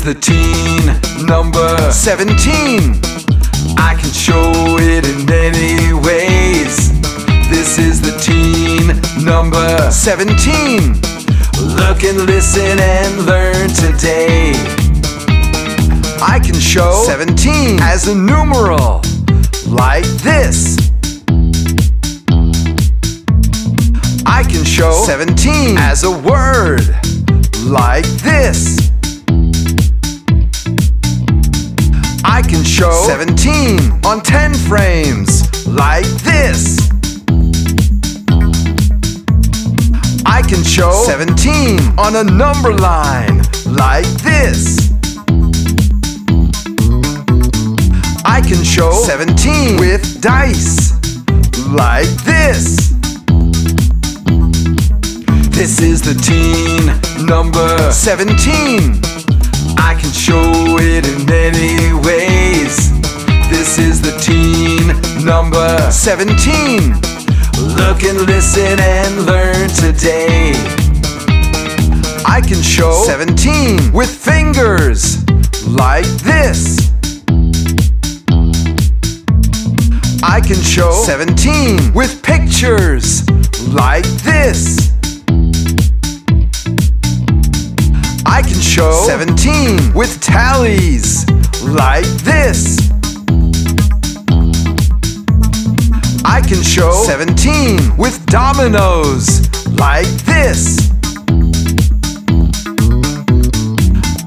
the teen number 17. I can show it in many ways. This is the teen number 17. Look and listen and learn today. I can show 17 as a numeral, like this. I can show 17 as a word, like this. I can show 17 on 10 frames, like this. I can show 17 on a number line, like this. I can show 17 with dice, like this. This is the teen number 17. I can show it in many ways. This is the teen number 17. Look and listen and learn today. I can show 17 with fingers, like this. I can show 17 with pictures, like this. I can show 17 with tallies, like this. I can show 17 with dominoes, like this.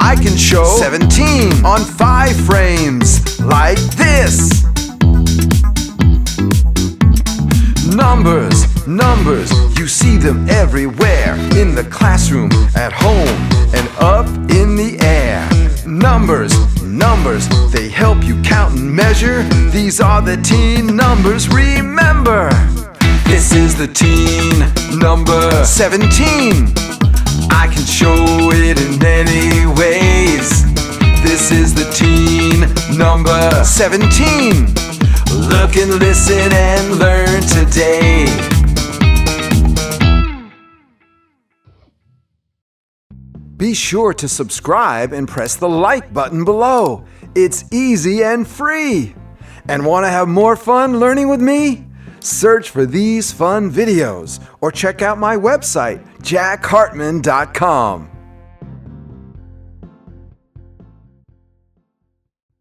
I can show 17 on 5 frames, like this. Numbers, you see them everywhere. In the classroom, at home, and up in the air. Numbers, they help you count and measure. These are the teen numbers, remember. This is the teen number 17. I can show it in many ways. This is the teen number 17. Look and listen and learn today. Be sure to subscribe and press the like button below. It's easy and free. And want to have more fun learning with me? Search for these fun videos or check out my website, jackhartman.com.